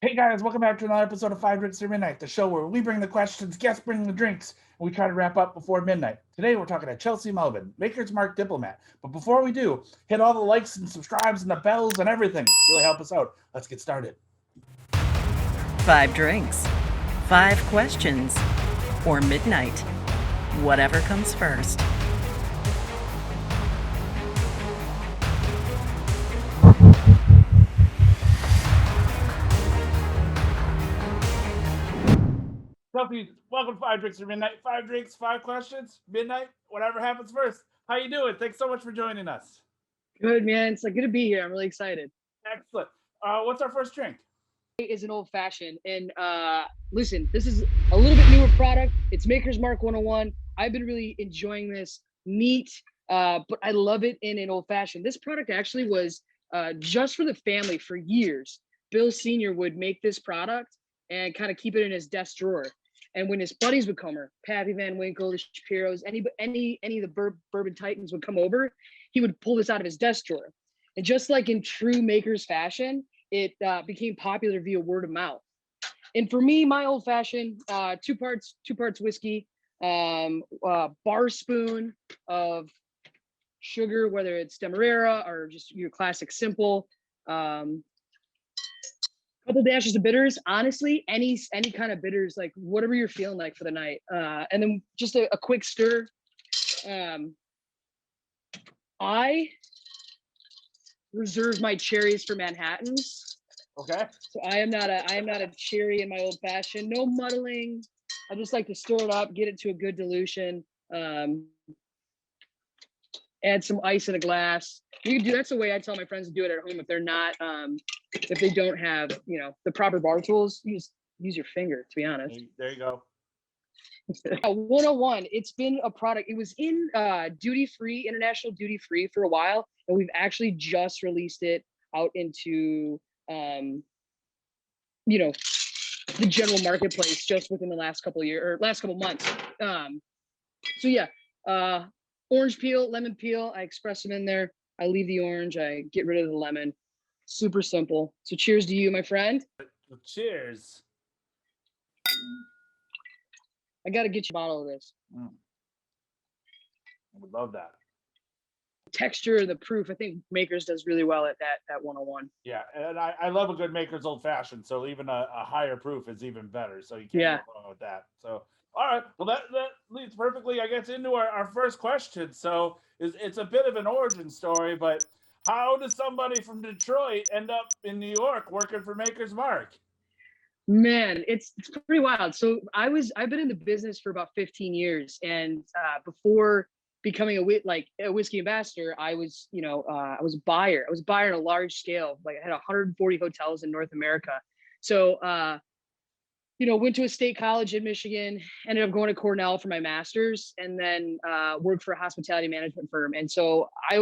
Hey guys, welcome back to another episode of Five Drinks Through Midnight, the show where we bring the questions, guests bring the drinks, and we try to wrap up before midnight. Today we're talking to Chelsea Melvin, Maker's Mark Diplomat. But before we do, hit all the likes and subscribes and the bells and everything. Really help us out. Let's get started. 5 drinks, 5 questions, or midnight. Whatever comes first. Chelsea, welcome to Five Drinks Through Midnight. 5 drinks, 5 questions, midnight, whatever happens first. How you doing? Thanks so much for joining us. Good, man. It's like good to be here. I'm really excited. Excellent. What's our first drink? It is an old fashioned. And listen, this is a little bit newer product. It's Maker's Mark 101. I've been really enjoying this. Neat, but I love it in an old fashioned. This product actually was just for the family for years. Bill Sr. would make this product and kind of keep it in his desk drawer. And when his buddies would come over, Pappy Van Winkle, the Shapiros, any of the Bourbon Titans would come over, he would pull this out of his desk drawer. And just like in true Maker's fashion, it became popular via word of mouth. And for me, my old fashioned, two parts whiskey, bar spoon of sugar, whether it's Demerara or just your classic simple. Couple dashes of bitters. Honestly, any kind of bitters, like whatever you're feeling like for the night. And then just a quick stir. I reserve my cherries for Manhattans. Okay. So I am not a cherry in my old fashioned. No muddling. I just like to stir it up, get it to a good dilution. Add some ice in a glass. You can do that's the way I tell my friends to do it at home if they're not if they don't have the proper bar tools. Use your finger, to be honest. There you go. 101. It's been a product. It was in duty free, international duty free for a while, and we've actually just released it out into the general marketplace just within the last couple months. So yeah, orange peel, lemon peel. I express them in there. I leave the orange. I get rid of the lemon. Super simple. So cheers to you, my friend. Cheers. I got to get you a bottle of this. I would love that. Texture, the proof, I think Maker's does really well at that 101. Yeah, and I love a good Maker's Old Fashioned, so even a higher proof is even better. So you can't go wrong with that. So, all right, well that leads perfectly, I guess, into our first question. So it's a bit of an origin story, but how does somebody from Detroit end up in New York working for Maker's Mark? Man, it's pretty wild. So I've been in the business for about 15 years, and before becoming a whiskey ambassador, I was I was a buyer. I was a buyer on a large scale. Like I had 140 hotels in North America. So went to a state college in Michigan, ended up going to Cornell for my master's, and then worked for a hospitality management firm. And so it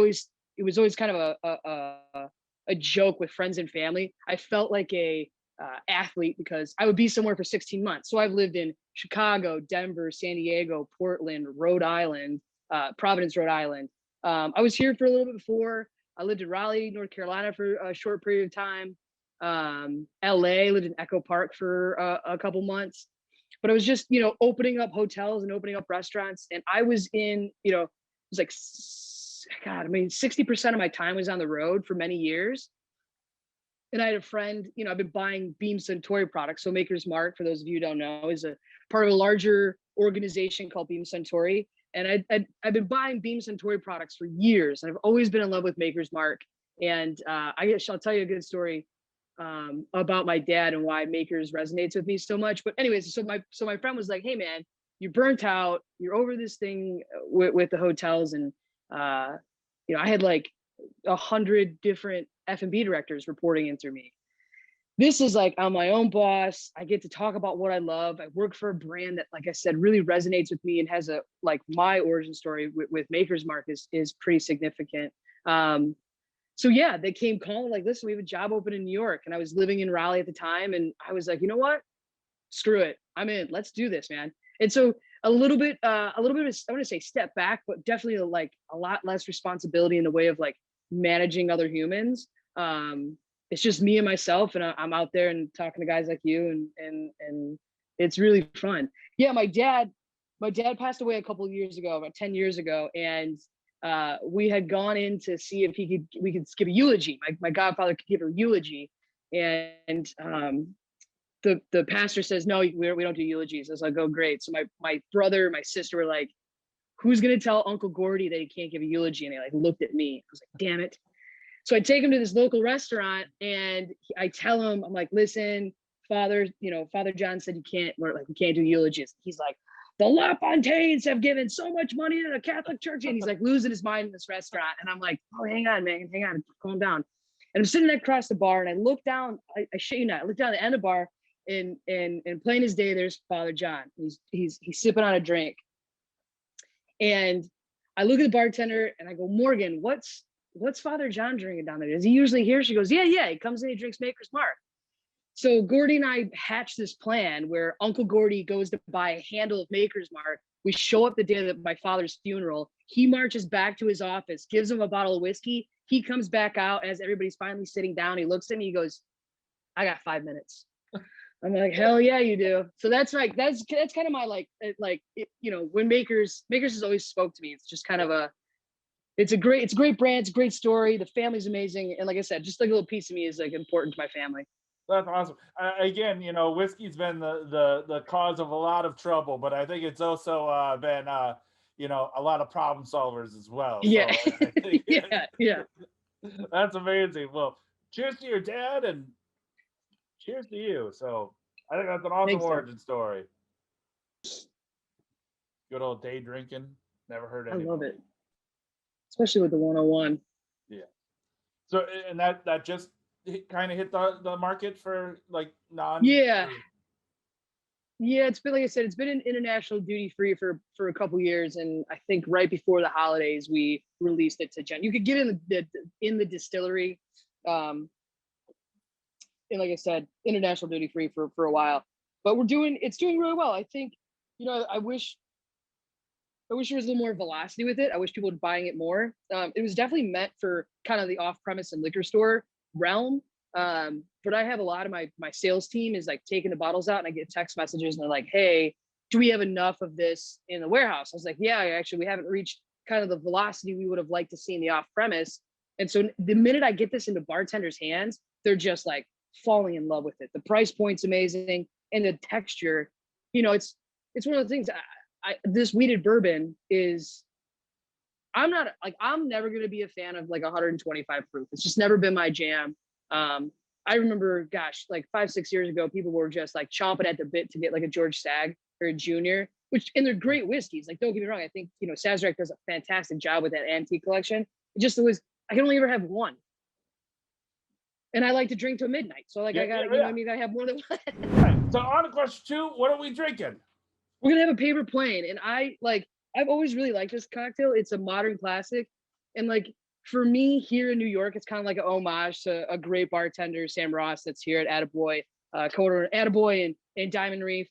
was always kind of a joke with friends and family. I felt like a athlete because I would be somewhere for 16 months. So I've lived in Chicago, Denver, San Diego, Portland, Rhode Island, Providence, Rhode Island. I was here for a little bit before. I lived in Raleigh, North Carolina for a short period of time. LA, lived in Echo Park for a couple months. But I was just, opening up hotels and opening up restaurants. And I was in, it was like, God, I mean, 60% of my time was on the road for many years. And I had a friend, I've been buying Beam Suntory products. So Maker's Mark, for those of you who don't know, is a part of a larger organization called Beam Suntory. And I've been buying Beam Suntory products for years. And I've always been in love with Maker's Mark. And I'll tell you a good story about my dad and why Maker's resonates with me so much. But anyways, so my friend was like, hey man, you're burnt out. You're over this thing with the hotels. And, I had like 100 different F&B directors reporting in through me. This is like, I'm my own boss. I get to talk about what I love. I work for a brand that, like I said, really resonates with me and has my origin story with Maker's Mark is pretty significant. So yeah, they came calling like, listen, we have a job open in New York. And I was living in Raleigh at the time. And I was like, you know what? Screw it. I'm in. Let's do this, man. And so a little bit of, I want to say step back, but definitely like a lot less responsibility in the way of like managing other humans. it's just me and myself, and I'm out there and talking to guys like you, and it's really fun. Yeah, my dad passed away a couple of years ago, about 10 years ago, and we had gone in to see if we could give a eulogy. My godfather could give a eulogy, and the pastor says, no, we don't do eulogies. I was like, oh, great. So my brother, my sister were like, who's gonna tell Uncle Gordy that he can't give a eulogy? And they like looked at me. I was like, damn it. So I take him to this local restaurant, and I tell him, I'm like, listen, Father John said we can't do eulogies. He's like, the LaFontaines have given so much money to the Catholic Church, and he's like losing his mind in this restaurant. And I'm like, oh, hang on, man, calm down. And I'm sitting across the bar, and I look down. I shit you not, I look down at the end of the bar, and plain as day, there's Father John. He's sipping on a drink, and I look at the bartender, and I go, Morgan, what's Father John drinking down there? Is he usually here? She goes, yeah. He comes in, he drinks Maker's Mark. So Gordy and I hatched this plan where Uncle Gordy goes to buy a handle of Maker's Mark. We show up the day of my father's funeral. He marches back to his office, gives him a bottle of whiskey. He comes back out as everybody's finally sitting down. He looks at me, he goes, I got 5 minutes. I'm like, hell yeah, you do. So that's kind of my when Makers has always spoke to me. It's just kind of it's a great brand. It's a great story. The family's amazing. And like I said, just like a little piece of me is like important to my family. That's awesome. Again, whiskey's been the cause of a lot of trouble, but I think it's also been a lot of problem solvers as well. Yeah. So I think, yeah. That's amazing. Well, cheers to your dad and cheers to you. So I think that's an awesome origin story. Good old day drinking. Never heard anything. I love it. Especially with the 101. Yeah. So, and that just kind of hit the market for like non. Yeah. It's been, like I said, it's been in international duty free for a couple years, and I think right before the holidays we released it to Jen. You could get in the distillery, and like I said, international duty free for a while. But it's doing really well. I think, I wish there was a little more velocity with it. I wish people would buying it more. It was definitely meant for kind of the off-premise and liquor store realm. But I have a lot of my sales team is like taking the bottles out, and I get text messages, and they're like, hey, do we have enough of this in the warehouse? I was like, yeah, actually, we haven't reached kind of the velocity we would have liked to see in the off-premise. And so the minute I get this into bartenders' hands, they're just like falling in love with it. The price point's amazing, and the texture, it's one of the things. This wheated bourbon is, I'm never going to be a fan of like 125 proof. It's just never been my jam. I remember, gosh, like 5-6 years ago, people were just like chomping at the bit to get like a George Stagg or a Junior, and they're great whiskeys. Like, don't get me wrong. I think, Sazerac does a fantastic job with that antique collection. I can only ever have one. And I like to drink till midnight. So I gotta have more than one. Right. So on to question 2, what are we drinking? We're gonna have a paper plane, and I've always really liked this cocktail. It's a modern classic, and like for me here in New York, it's kind of like an homage to a great bartender, Sam Ross, that's here at Attaboy, co-owner Attaboy and Diamond Reef.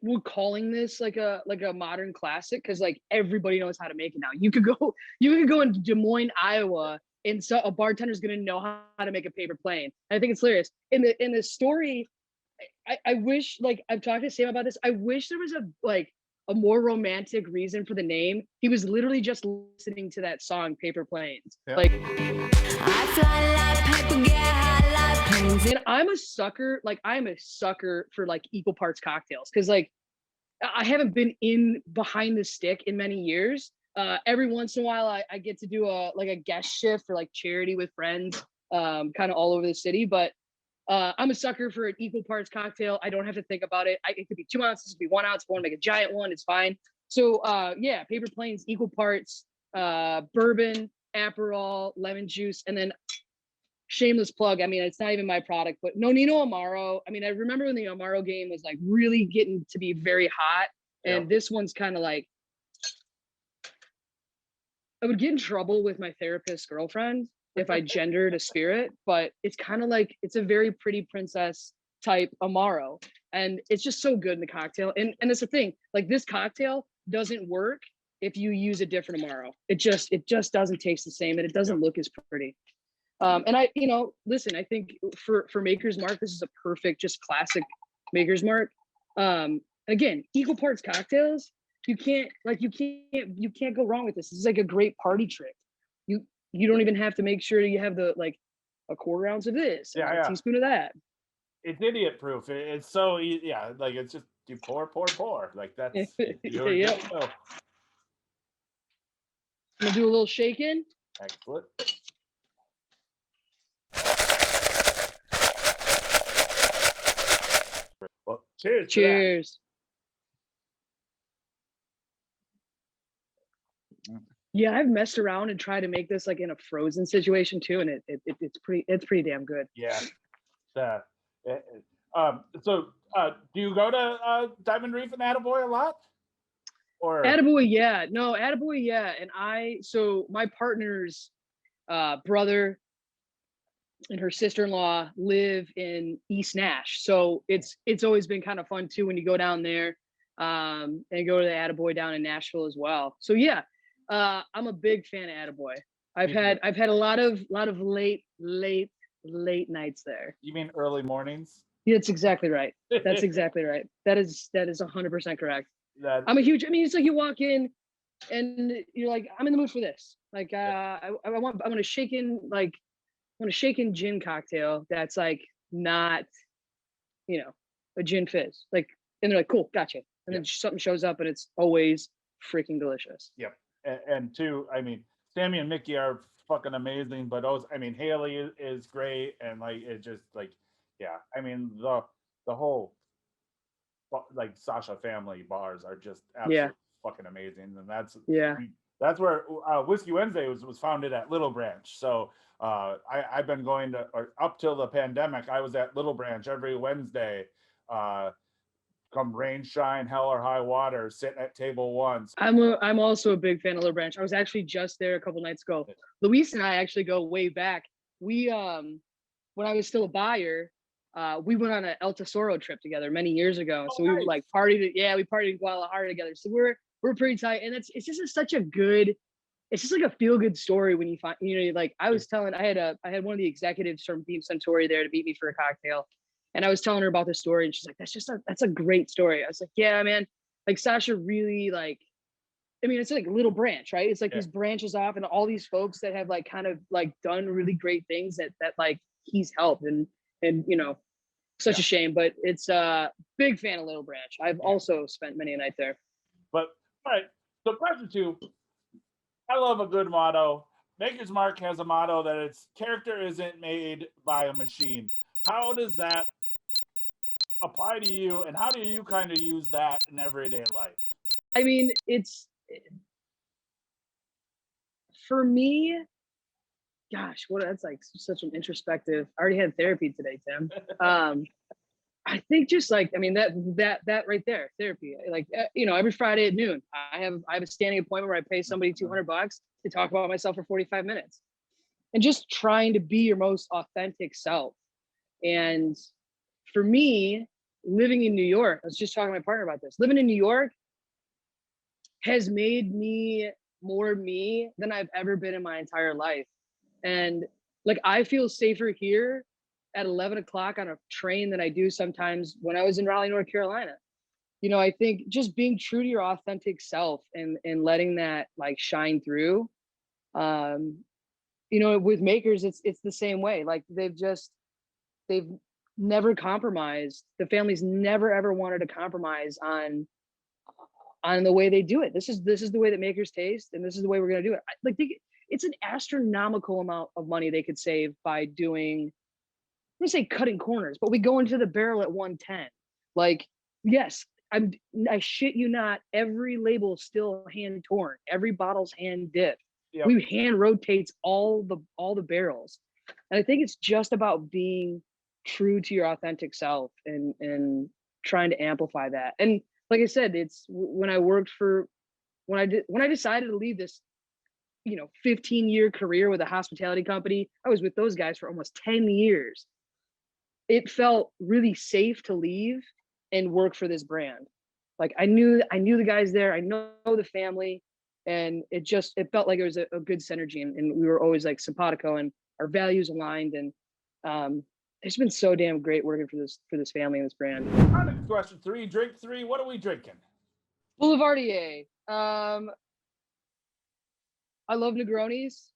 We're calling this like a modern classic because like everybody knows how to make it now. You could go in Des Moines, Iowa, and so a bartender's gonna know how to make a paper plane. I think it's hilarious. In the story, I wish, like, I've talked to Sam about this. I wish there was a more romantic reason for the name. He was literally just listening to that song, Paper Planes. Yeah. Like, I fly like paper, get high like planes. And I'm a sucker for like equal parts cocktails. Cause like, I haven't been behind the stick in many years. Every once in a while I get to do a guest shift for like charity with friends, kind of all over the city. But I'm a sucker for an equal parts cocktail. I don't have to think about it. It could be 2 ounces, it could be 1 ounce. If I want to make a giant one, it's fine. So paper planes, equal parts, bourbon, Aperol, lemon juice, and then shameless plug. I mean, it's not even my product, but Nonino Amaro. I mean, I remember when the Amaro game was like really getting to be very hot, and this one's kind of like, I would get in trouble with my therapist's girlfriend if I gendered a spirit, but it's kind of like, it's a very pretty princess type Amaro, and it's just so good in the cocktail. And it's the thing, like, this cocktail doesn't work if you use a different Amaro. It just doesn't taste the same, and it doesn't look as pretty. And listen, I think for Maker's Mark, this is a perfect, just classic Maker's Mark. Again, equal parts cocktails. You can't go wrong with this. This is like a great party trick. You don't even have to make sure you have a quarter ounce of this, a teaspoon of that. It's idiot proof. It's so easy. Yeah, like it's just you pour. Like that's you're yeah. I'm gonna do a little shaking. Excellent. Well, cheers. Cheers. Yeah, I've messed around and tried to make this like in a frozen situation too, and it's pretty damn good. Yeah. So do you go to Diamond Reef and Attaboy a lot? Or Attaboy, yeah. No, Attaboy, yeah. And so my partner's brother and her sister-in-law live in East Nash. So it's always been kind of fun too when you go down there and go to the Attaboy down in Nashville as well. So yeah, I'm a big fan of Attaboy. I've had a lot of late nights there. You mean early mornings? Yeah, that's exactly right. That's exactly right. That is 100% correct. I'm it's like you walk in and you're like, I'm in the mood for this. Like I want a shaken gin cocktail that's like not, a gin fizz. Like, and they're like, cool, gotcha. And then something shows up and it's always freaking delicious. Yep. And two, I mean, Sammy and Mickey are fucking amazing, but Haley is great, and like it just like, yeah, I mean the whole like Sasha family bars are just absolutely fucking amazing, and that's where Whiskey Wednesday was founded at Little Branch. So I've been going to, or up till the pandemic, I was at Little Branch every Wednesday. Come rain, shine, hell or high water, sitting at table one. I'm also a big fan of Little Branch. I was actually just there a couple nights ago. Luis and I actually go way back. We when I was still a buyer, we went on an El Tesoro trip together many years ago. So we like partied. Yeah, we partied in Guadalajara together. So we're pretty tight, and it's just such a good. It's just like a feel good story when you find, like I was telling, I had one of the executives from Beam Suntory there to beat me for a cocktail. And I was telling her about the story, and she's like, that's a great story. I was like, yeah, man. Like Sasha really it's like Little Branch, right? It's like these branches off, and all these folks that have like kind of like done really great things that like he's helped, and such a shame. But it's big fan of Little Branch. I've also spent many a night there. But all right, so question 2. I love a good motto. Maker's Mark has a motto that its character isn't made by a machine. How does that apply to you, and how do you kind of use that in everyday life? I mean, for me, gosh, that's like such an introspective. I already had therapy today, Tim. I think just like, that right there, therapy. Like, every Friday at noon, I have a standing appointment where I pay somebody $200 to talk about myself for 45 minutes, and just trying to be your most authentic self. And for me, living in New York, I was just talking to my partner about this. Living in New York has made me more me than I've ever been in my entire life. And like, I feel safer here at 11 o'clock on a train than I do sometimes when I was in Raleigh, North Carolina. I think just being true to your authentic self and letting that like shine through. With Makers, it's the same way. Like they've never compromised. The family's never ever wanted to compromise on the way they do it. This is the way that Makers taste, and this is the way we're gonna do it. It's an astronomical amount of money they could save by doing, I'm gonna say cutting corners, but we go into the barrel at 110. Like, yes, I shit you not, every label's still hand torn, every bottle's hand dipped. Yep. We hand rotates all the barrels. And I think it's just about being true to your authentic self and trying to amplify that. And like I said, it's when I decided to leave this 15-year career with a hospitality company, I was with those guys for almost 10 years. It felt really safe to leave and work for this brand. Like I knew the guys there, I know the family, and it felt like it was a good synergy, and we were always like simpatico. And our values aligned, and it's been so damn great working for this family and this brand. On to question 3, drink 3. What are we drinking? Boulevardier. I love Negronis.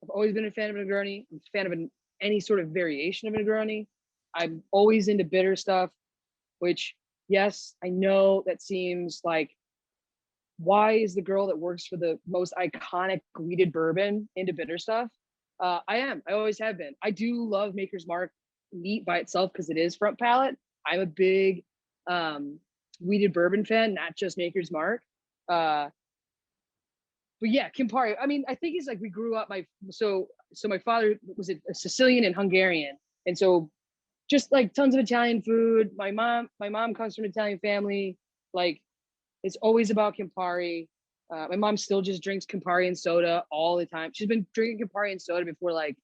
I've always been a fan of a Negroni. I'm a fan of any sort of variation of a Negroni. I'm always into bitter stuff, which, yes, I know that seems like, why is the girl that works for the most iconic wheated bourbon into bitter stuff? I am. I always have been. I do love Maker's Mark neat by itself because it is front palate. I'm a big wheated bourbon fan, not just Maker's Mark. But yeah, Campari. I mean, I think it's like we grew up. So my father was a Sicilian and Hungarian, and so just like tons of Italian food. My mom comes from an Italian family. Like, it's always about Campari. My mom still just drinks Campari and soda all the time. She's been drinking Campari and soda before, like,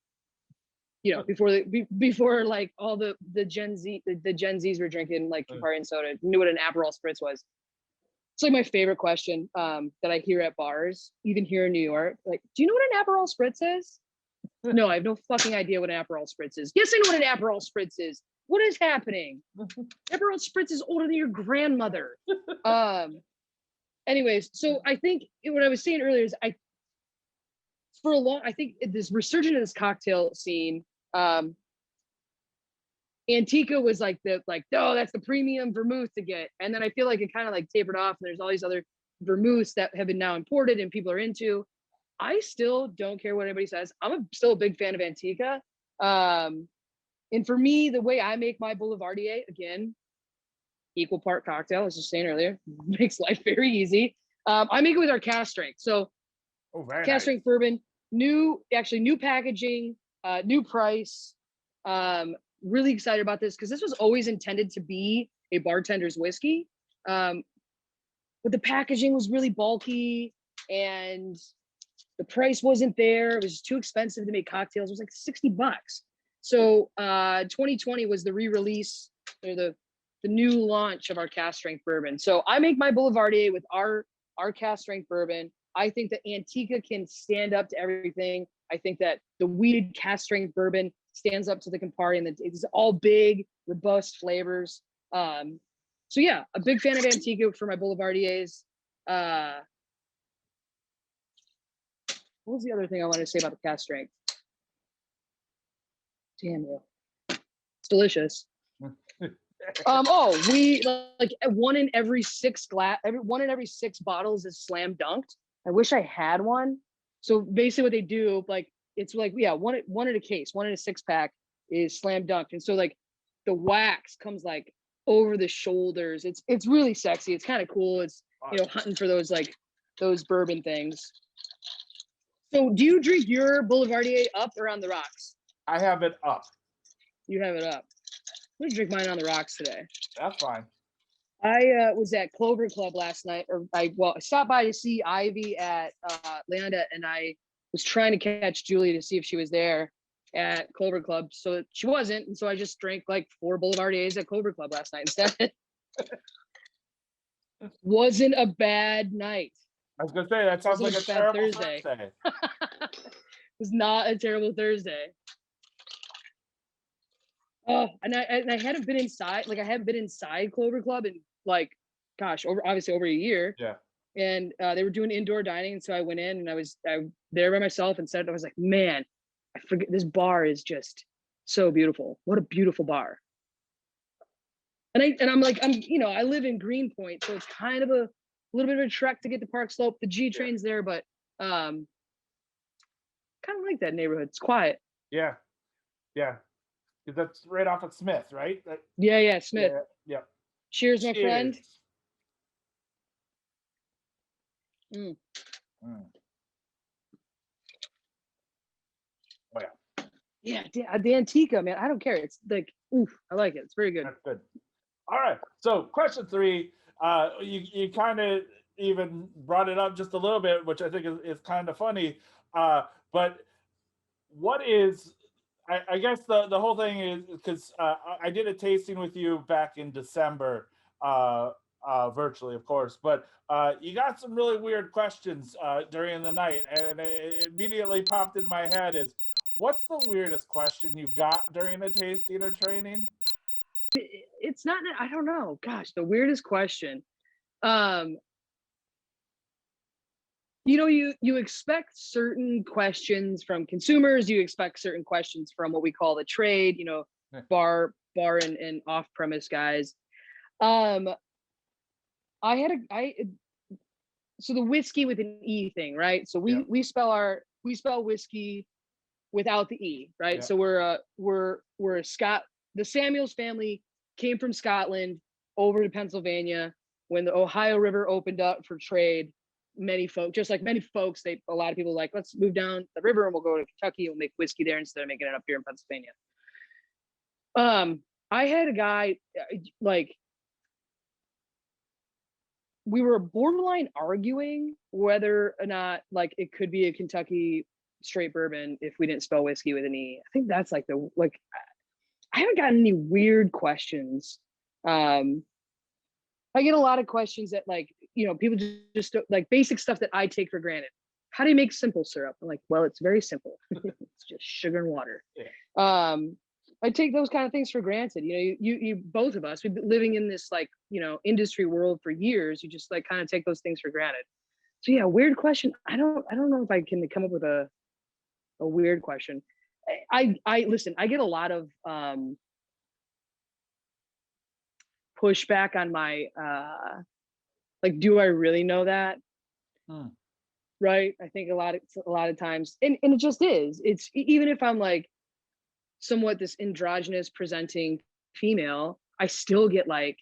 before like all the Gen Zs were drinking like Campari and soda. Knew what an Aperol Spritz was. It's like my favorite question that I hear at bars, even here in New York. Like, do you know what an Aperol Spritz is? No, I have no fucking idea what an Aperol Spritz is. Yes, I know what an Aperol Spritz is. What is happening? Aperol Spritz is older than your grandmother. Anyways, so I think what I was saying earlier is I think this resurgence of this cocktail scene, Antica was like no, that's the premium vermouth to get. And then I feel like it kind of like tapered off, and there's all these other vermouths that have been now imported and people are into. I still don't care what anybody says. I'm still a big fan of Antica. And for me, the way I make my Boulevardier, again, equal part cocktail, as I was saying earlier, makes life very easy. I make it with our cask strength. So cask strength bourbon, new packaging, new price. Really excited about this because this was always intended to be a bartender's whiskey. But the packaging was really bulky and the price wasn't there. It was too expensive to make cocktails. It was like $60. So 2020 was the re-release or the new launch of our cask strength bourbon. So I make my Boulevardier with our cask strength bourbon. I think that Antica can stand up to everything. I think that the wheated cask strength bourbon stands up to the Campari, and it's all big, robust flavors. So yeah, a big fan of Antica for my Boulevardiers. What was the other thing I wanted to say about the cask strength? Damn you. It's delicious. We like one in every six bottles is slam dunked. I wish I had one. So basically what they do, like, it's like, yeah, one in a case, one in a 6-pack is slam dunked. And so like the wax comes like over the shoulders. It's really sexy. It's kind of cool. It's, hunting for those bourbon things. So do you drink your Boulevardier up or on the rocks? I have it up. You have it up. I'm gonna drink mine on the rocks today. That's fine. I was at Clover Club last night, I stopped by to see Ivy at Leanda, and I was trying to catch Julie to see if she was there at Clover Club. So she wasn't, and so I just drank like 4 Boulevardiers at Clover Club last night instead. Wasn't a bad night. I was gonna say that sounds like a terrible Thursday. It was not a terrible Thursday. Oh, and I hadn't been inside. Like, I haven't been inside Clover Club in like, gosh, over a year. Yeah. And they were doing indoor dining, and so I went in and I was there by myself and said, I was like, man, I forget, this bar is just so beautiful. What a beautiful bar. And I'm like, I live in Greenpoint, so it's kind of a little bit of a trek to get to Park Slope. The G train's there, but kind of like that neighborhood. It's quiet. Yeah. That's right off of Smith, right? Yeah, Smith. Yeah. Cheers, my friend. Oh yeah. Yeah, the Antica, man. I don't care. It's like, oof, I like it. It's very good. That's good. All right. So question 3, you kind of even brought it up just a little bit, which I think is kind of funny. But what is, I guess the whole thing is because I did a tasting with you back in December, virtually, of course, but you got some really weird questions during the night, and it immediately popped in my head is, What's the weirdest question you've got during the tasting or training? It's not. I don't know. Gosh, the weirdest question. Um, you expect certain questions from consumers. You expect certain questions from what we call the trade. Yeah. Bar and off premise guys. Um, I so the whiskey with an E thing, right? So Yeah. we spell whiskey without the E, right? Yeah. So we're a Scott. The Samuels family came from Scotland over to Pennsylvania when the Ohio River opened up for trade. Many folks, just like many folks, a lot of people like, let's move down the river and we'll go to Kentucky and we'll make whiskey there instead of making it up here in Pennsylvania. I had a guy like we were borderline arguing whether or not like it could be a Kentucky straight bourbon if we didn't spell whiskey with an E. I think that's like I haven't gotten any weird questions. I get a lot of questions that like, people just like basic stuff that I take for granted. How do you make simple syrup? I'm like, well, it's very simple. It's just sugar and water. Yeah. I take those kind of things for granted. You both of us, we've been living in this like, industry world for years. You just like kind of take those things for granted. So yeah, weird question. I don't know if I can come up with a weird question. I listen, I get a lot of pushback on my like, do I really know that? Right? I think a lot of times, and it just is. It's even if I'm like somewhat this androgynous presenting female, I still get like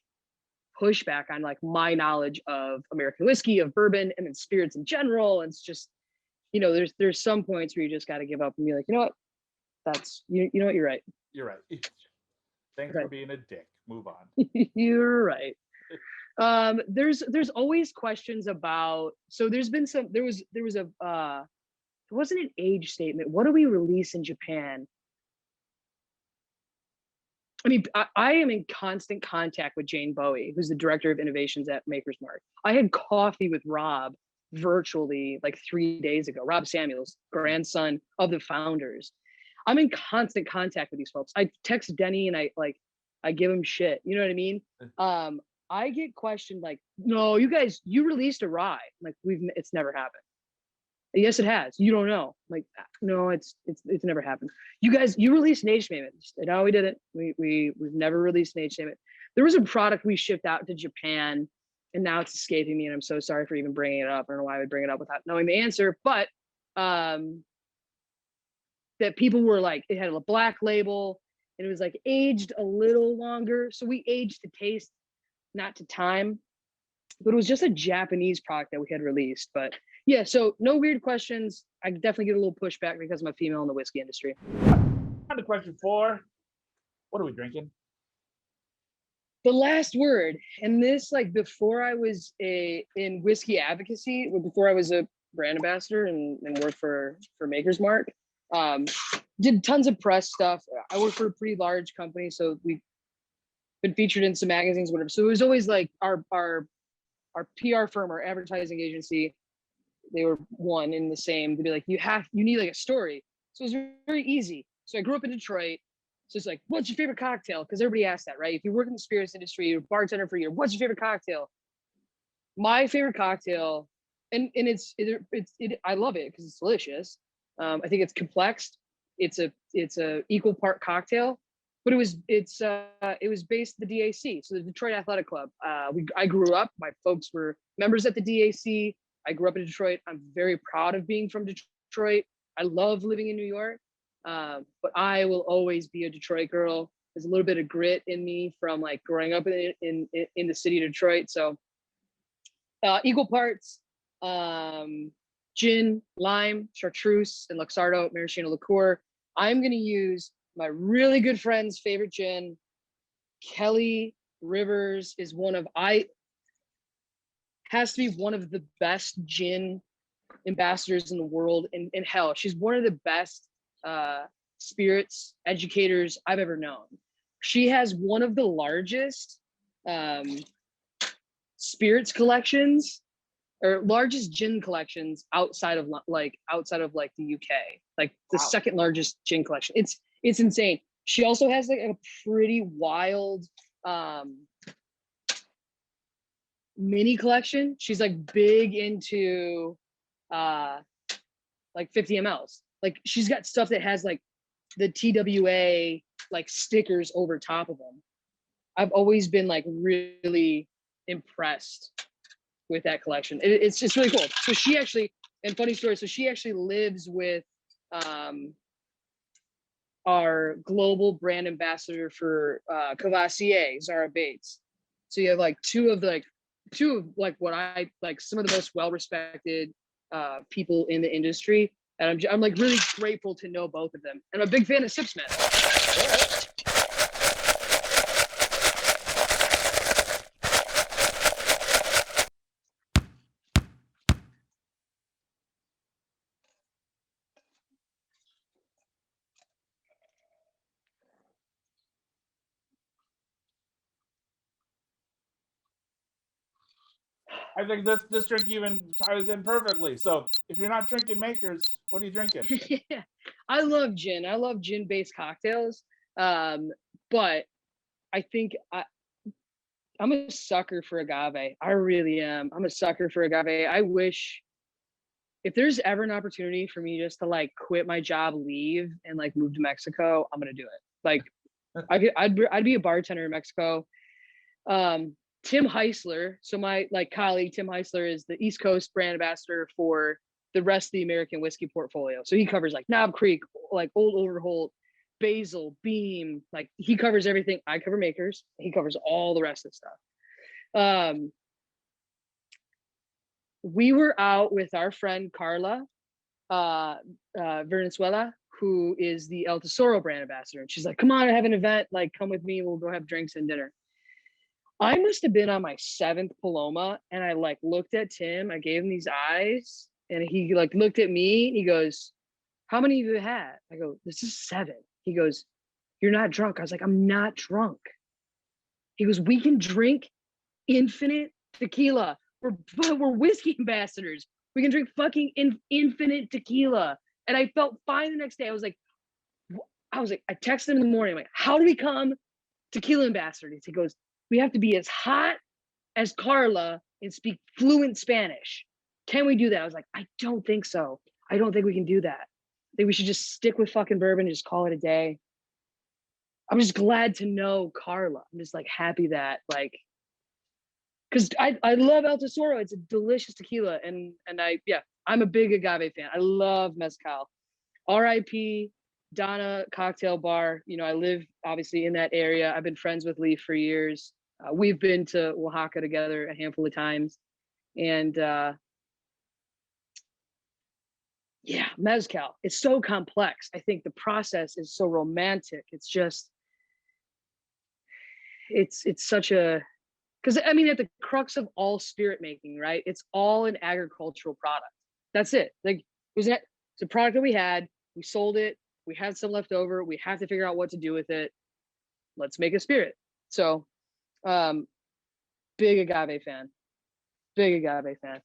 pushback on like my knowledge of American whiskey, of bourbon, and then spirits in general. And it's just, there's some points where you just got to give up and be like, you know what, that's you know what, you're right. You're right. Thanks for being a dick. Move on. You're right. There's always questions about. So there was a it wasn't an age statement. What do we release in Japan? I mean, I am in constant contact with Jane Bowie, who's the director of innovations at Maker's Mark. I had coffee with Rob virtually like 3 days ago. Rob Samuels, grandson of the founders. I'm in constant contact with these folks. I text Denny and I give him shit. You know what I mean? I get questioned like, no, you released a rye. Like it's never happened. Yes, it has. You don't know. Like, no, it's never happened. You released an age statement. No, we didn't. We've never released an age statement. There was a product we shipped out to Japan, and now it's escaping me, and I'm so sorry for even bringing it up. I don't know why I would bring it up without knowing the answer, but that people were like, it had a black label, and it was like aged a little longer. So we aged to taste, not to time. But it was just a Japanese product that we had released. But yeah, so no weird questions. I definitely get a little pushback because I'm a female in the whiskey industry. On to question 4. What are we drinking? The last word, and this like before I was in whiskey advocacy, before I was a brand ambassador and worked for Maker's Mark, did tons of press stuff. I worked for a pretty large company, so we've been featured in some magazines, whatever. So it was always like our PR firm, our advertising agency, they were one in the same to be like, you need like a story. So it was very easy. So I grew up in Detroit. So it's like, what's your favorite cocktail? Because everybody asks that, right? If you work in the spirits industry, you're a bartender for a year, what's your favorite cocktail? My favorite cocktail, and I love it because it's delicious. I think it's complex. It's a equal part cocktail, but it was based at the DAC, so the Detroit Athletic Club. I grew up. My folks were members at the DAC. I grew up in Detroit. I'm very proud of being from Detroit. I love living in New York, but I will always be a Detroit girl. There's a little bit of grit in me from like growing up in the city of Detroit. So equal parts gin, lime, chartreuse, and Luxardo maraschino liqueur. I'm going to use my really good friend's favorite gin. Kelly Rivers is has to be one of the best gin ambassadors in the world. And hell, she's one of the best spirits educators I've ever known. She has one of the largest spirits collections or largest gin collections outside of like the UK, like the second largest gin collection. It's insane. She also has like a pretty wild mini collection. She's like big into like 50 mLs. Like she's got stuff that has like the TWA like stickers over top of them. I've always been like really impressed with that collection. It's just really cool. So she actually, and funny story, so she actually lives with our global brand ambassador for Cavassier, Zara Bates. So you have like two of what I like, some of the most well-respected people in the industry. And I'm like really grateful to know both of them. And I'm a big fan of Sipsmith. I think this drink even ties in perfectly. So if you're not drinking makers, what are you drinking? Yeah, I love gin. I love gin-based cocktails. But I think I'm a sucker for agave. I really am. I'm a sucker for agave. I wish if there's ever an opportunity for me just to like quit my job, leave, and like move to Mexico, I'm gonna do it. Like I'd be a bartender in Mexico. Tim Heisler, so my like colleague Tim Heisler is the East Coast brand ambassador for the rest of the American whiskey portfolio. So he covers like Knob Creek, like Old Overholt, Basil, Beam. Like he covers everything. I cover makers. He covers all the rest of the stuff. We were out with our friend Carla Venezuela, who is the El Tesoro brand ambassador. And she's like, come on, I have an event. Like, come with me. We'll go have drinks and dinner. I must have been on my 7th Paloma, and I like looked at Tim. I gave him these eyes, and he like looked at me. And he goes, "How many have you had?" I go, "This is 7." He goes, "You're not drunk." I was like, "I'm not drunk." He goes, "We can drink infinite tequila. We're whiskey ambassadors. We can drink fucking infinite tequila." And I felt fine the next day. I was like, I texted him in the morning. I'm like, "How do we become tequila ambassadors?" He goes, "We have to be as hot as Carla and speak fluent Spanish. Can we do that?" I was like, "I don't think so. I don't think we can do that. I think we should just stick with fucking bourbon and just call it a day." I'm just glad to know Carla. I'm just like happy that like, because I love El Tesoro. It's a delicious tequila, and I'm a big agave fan. I love mezcal. R.I.P. Donna Cocktail Bar. You know, I live obviously in that area. I've been friends with Lee for years. We've been to Oaxaca together a handful of times, and yeah, mezcal. It's so complex. I think the process is so romantic. It's just, it's such a, because I mean, at the crux of all spirit making, right? It's all an agricultural product. That's it. Like, it's a product that we had. We sold it. We had some left over. We have to figure out what to do with it. Let's make a spirit. So, big agave fan. Big agave fan.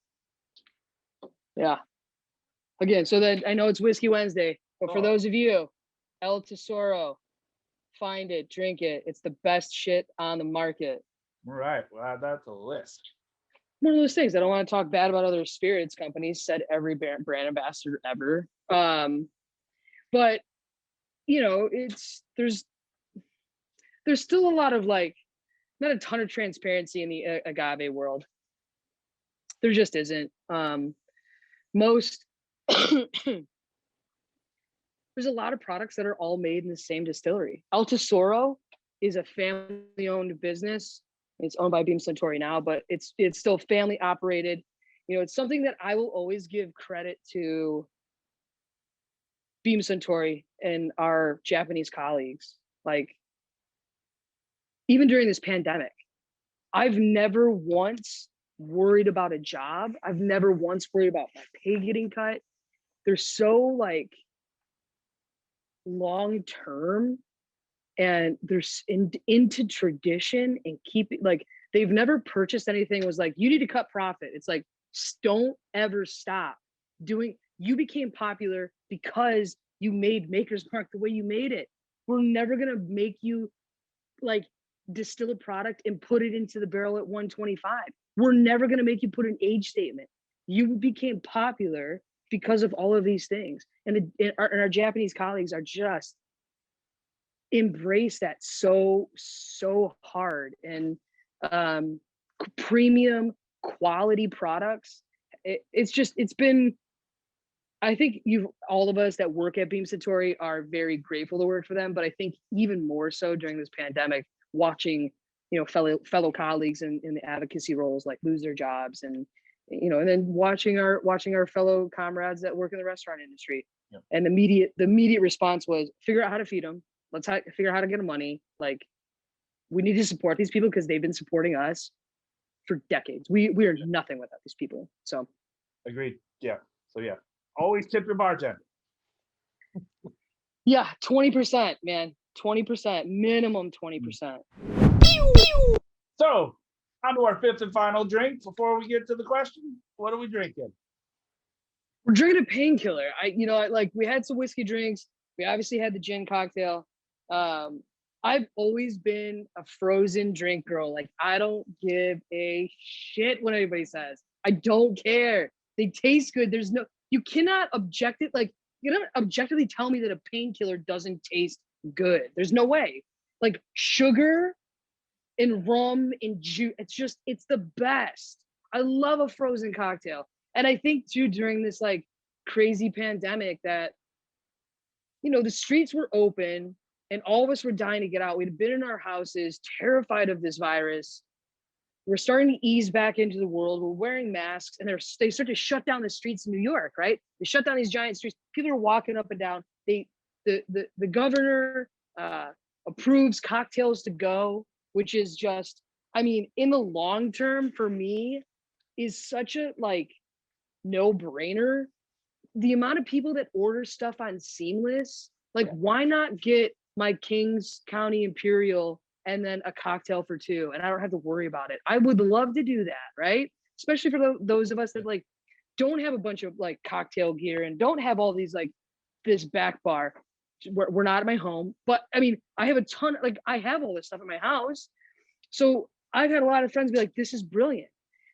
Yeah. Again, so that I know it's Whiskey Wednesday, but for those of you, El Tesoro, find it, drink it. It's the best shit on the market. All right. Well, that's a list. One of those things. I don't want to talk bad about other spirits companies, said every brand ambassador ever. But you know, there's still a lot of like, not a ton of transparency in the agave world. There just isn't. Most there's a lot of products that are all made in the same distillery. El Tesoro is a family-owned business. It's owned by Beam Suntory now, but it's still family operated. You know, it's something that I will always give credit to Beam Suntory and our Japanese colleagues. Like, even during this pandemic, I've never once worried about a job. I've never once worried about my pay getting cut. They're so like long term, and they're into tradition and keep it like, they've never purchased anything was like, you need to cut profit. It's like, don't ever stop doing. You became popular because you made Maker's Mark the way you made it. We're never gonna make you like distill a product and put it into the barrel at 125. We're never gonna make you put an age statement. You became popular because of all of these things, and our Japanese colleagues are just embrace that so hard. And premium quality products. It's been, I think all of us that work at Beam Suntory are very grateful to work for them, but I think even more so during this pandemic, watching fellow colleagues in the advocacy roles like lose their jobs, and and then watching our fellow comrades that work in the restaurant industry. Yep. And the immediate response was figure out how to feed them. Let's figure out how to get them money. Like, we need to support these people because they've been supporting us for decades. We are nothing without these people. So agreed. Yeah. So yeah, always tip your bartender. Yeah, 20%, man. 20%, minimum 20%. So on to our fifth and final drink. Before we get to the question, what are we drinking? We're drinking a painkiller. We had some whiskey drinks. We obviously had the gin cocktail. I've always been a frozen drink girl. Like, I don't give a shit what anybody says. I don't care. They taste good. You cannot objectively tell me that a painkiller doesn't taste good. There's no way. Like, sugar and rum and juice, it's the best. I love a frozen cocktail. And I think too, during this like crazy pandemic, that the streets were open and all of us were dying to get out. We'd been in our houses, terrified of this virus. We're starting to ease back into the world. We're wearing masks, and they start to shut down the streets in New York, right? They shut down these giant streets. People are walking up and down. The governor approves cocktails to go, which is just, in the long term for me, is such a no-brainer. The amount of people that order stuff on Seamless, why not get my Kings County Imperial and then a cocktail for two, and I don't have to worry about it. I would love to do that, right? Especially for those of us that don't have a bunch of cocktail gear and don't have all these this back bar. We're not at my home, but I have a ton. I have all this stuff in my house, so I've had a lot of friends be like, "This is brilliant."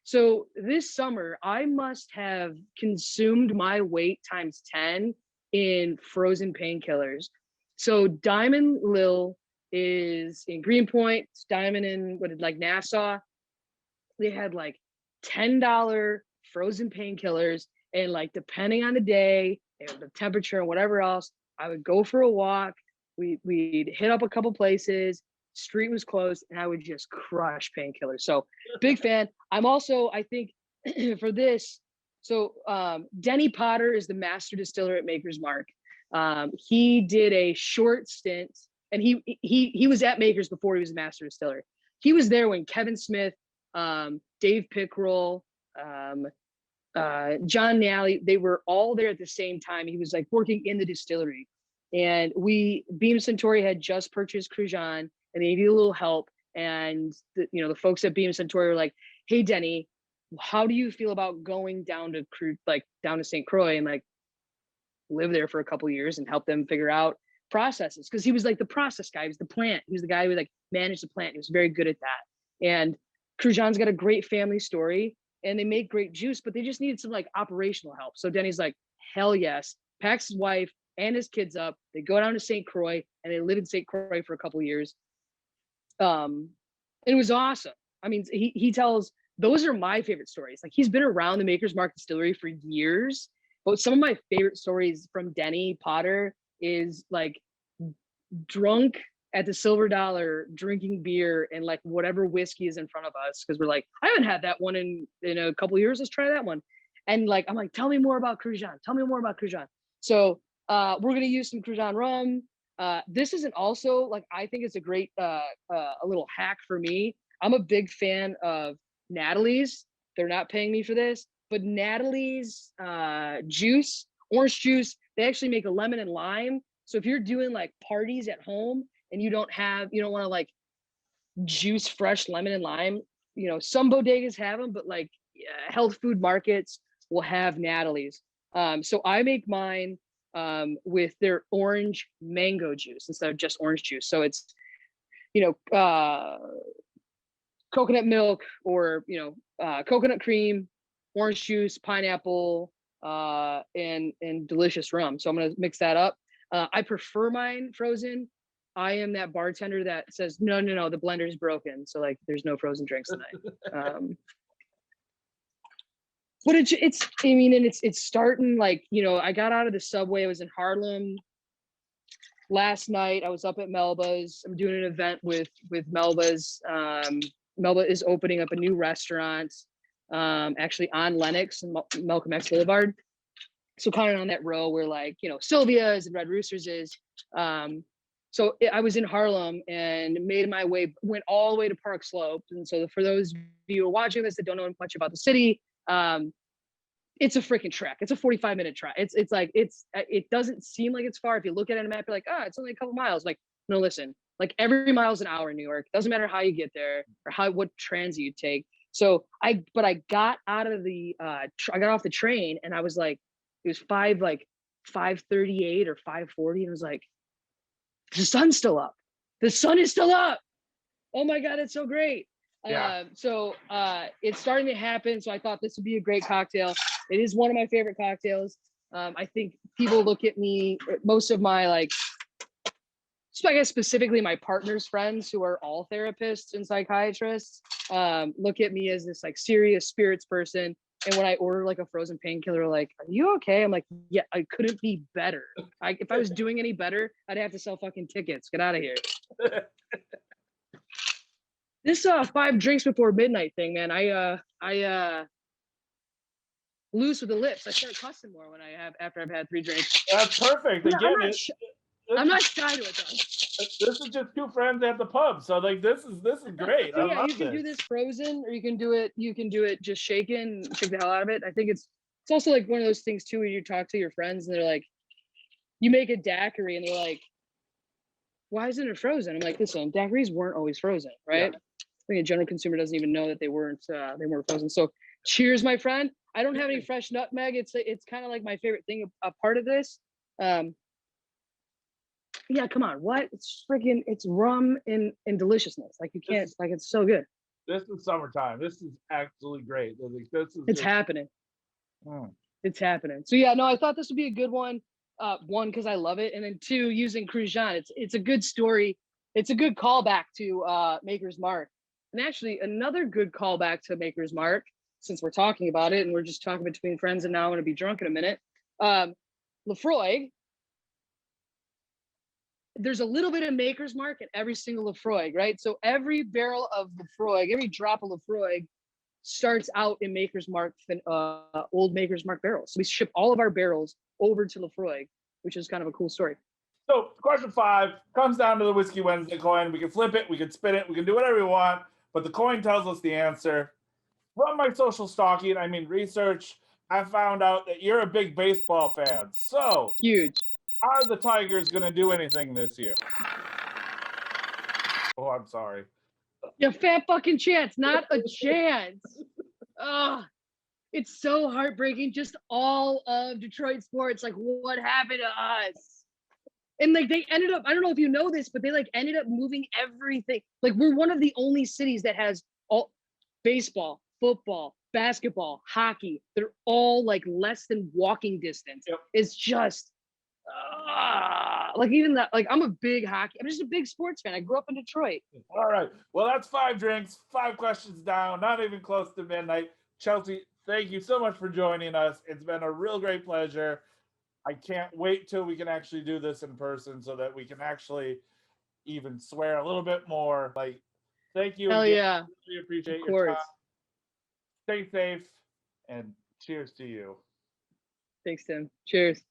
So this summer, I must have consumed my weight times 10 in frozen painkillers. So Diamond Lil is in Greenpoint, Diamond in Nassau. They had $10 frozen painkillers, and depending on the day and the temperature and whatever else, I would go for a walk. We'd hit up a couple places. Street was closed, and I would just crush painkillers. So big fan. I'm also, I think, for this. So Denny Potter is the master distiller at Maker's Mark. He did a short stint, and he was at Maker's before he was a master distiller. He was there when Kevin Smith, Dave Pickrell, John Nally, they were all there at the same time. He was working in the distillery, and Beam Suntory had just purchased Crujan, and they needed a little help. And the folks at Beam Suntory were like, "Hey, Denny, how do you feel about going down to St. Croix and live there for a couple of years and help them figure out processes?" Because he was the process guy. He was the plant. He was the guy who managed the plant. He was very good at that. And Crujan's got a great family story, and they make great juice, but they just needed some operational help. So Denny's like, hell yes, packs his wife and his kids up. They go down to St. Croix, and they live in St. Croix for a couple of years. It was awesome. He tells, those are my favorite stories. He's been around the Maker's Mark distillery for years, but some of my favorite stories from Denny Potter is drunk at the Silver Dollar drinking beer and whatever whiskey is in front of us, because we're I haven't had that one in a couple of years. Let's try that one. And I'm tell me more about Crujan. Tell me more about Crujan. So we're gonna use some Crujan rum. This isn't also I think it's a great a little hack for me. I'm a big fan of Natalie's. They're not paying me for this, but Natalie's juice, orange juice, they actually make a lemon and lime. So if you're doing parties at home and you don't want to juice fresh lemon and lime, some bodegas have them, but health food markets will have Natalie's. So I make mine with their orange mango juice instead of just orange juice. So it's, coconut milk or, coconut cream, orange juice, pineapple, and delicious rum. So I'm going to mix that up. I prefer mine frozen. I am that bartender that says, no, the blender is broken. So like, there's no frozen drinks tonight. But it's starting like, I got out of the subway. I was in Harlem last night. I was up at Melba's. I'm doing an event with Melba's. Melba is opening up a new restaurant, actually on Lenox and Malcolm X Boulevard. So kind of on that row where like, Sylvia's and Red Roosters is. So I was in Harlem and made my way, went all the way to Park Slope. And so for those of you who are watching this that don't know much about the city, it's a freaking trek. It's a 45-minute trek. It doesn't seem like it's far. If you look at it on a map, you're like, it's only a couple miles. Like, no, listen, like every mile is an hour in New York. Doesn't matter how you get there or what transit you take. So I got out of the, I got off the train and I was like, it was 5:38 or 5:40. And I was like, the sun's still up. The sun is still up. Oh my God, it's so great. Yeah. So it's starting to happen. So I thought this would be a great cocktail. It is one of my favorite cocktails. I think people look at me, most of my I guess specifically my partner's friends who are all therapists and psychiatrists, look at me as this like serious spirits person. And when I order like a frozen painkiller, like, are you okay? I'm like, yeah, I couldn't be better. If I was doing any better, I'd have to sell fucking tickets. Get out of here. This 5 drinks before midnight thing, man. I loose with the lips. I start cussing more after I've had 3 drinks. That's perfect. Again, I'm not shy to it though. This is just 2 friends at the pub. So like this is great. So I love you can do this frozen, or you can do it just shaken, shake the hell out of it. I think it's also like one of those things too where you talk to your friends and they're like, you make a daiquiri and they're like, why isn't it frozen? I'm like, listen, daiquiris weren't always frozen, right? Yeah. I think a general consumer doesn't even know that they weren't frozen. So cheers, my friend. I don't have any fresh nutmeg. It's kind of like my favorite thing, a part of this. Yeah, come on. What? It's rum and deliciousness. Like you can't, like it's so good. This is summertime. This is absolutely great. It's happening. It's happening. So yeah, no, I thought this would be a good one. One, because I love it. And then 2, using Crujan. It's a good story. It's a good callback to Maker's Mark. And actually another good callback to Maker's Mark, since we're talking about it and we're just talking between friends and now I'm going to be drunk in a minute. Lefroy, there's a little bit of Maker's Mark in every single Lefroy, right? So every barrel of Lefroy, every drop of Lefroy starts out in Maker's Mark, old Maker's Mark barrels. So we ship all of our barrels over to Lefroy, which is kind of a cool story. So question 5 comes down to the Whiskey Wednesday coin. We can flip it, we can spin it, we can do whatever we want, but the coin tells us the answer. From my social stalking, research, I found out that you're a big baseball fan. So huge. Are the Tigers going to do anything this year? Oh, I'm sorry. Yeah, fat fucking chance. Not a chance. It's so heartbreaking. Just all of Detroit sports. Like, what happened to us? And like they ended up, I don't know if you know this, but they like ended up moving everything. Like we're one of the only cities that has all baseball, football, basketball, hockey. They're all like less than walking distance. Yep. It's just like even that, like I'm just a big sports fan. I grew up in Detroit. All right. Well, that's 5 drinks, 5 questions down, not even close to midnight. Chelsea, thank you so much for joining us. It's been a real great pleasure. I can't wait till we can actually do this in person so that we can actually even swear a little bit more. Like, thank you. Hell yeah. We appreciate your time. Stay safe and cheers to you. Thanks, Tim. Cheers.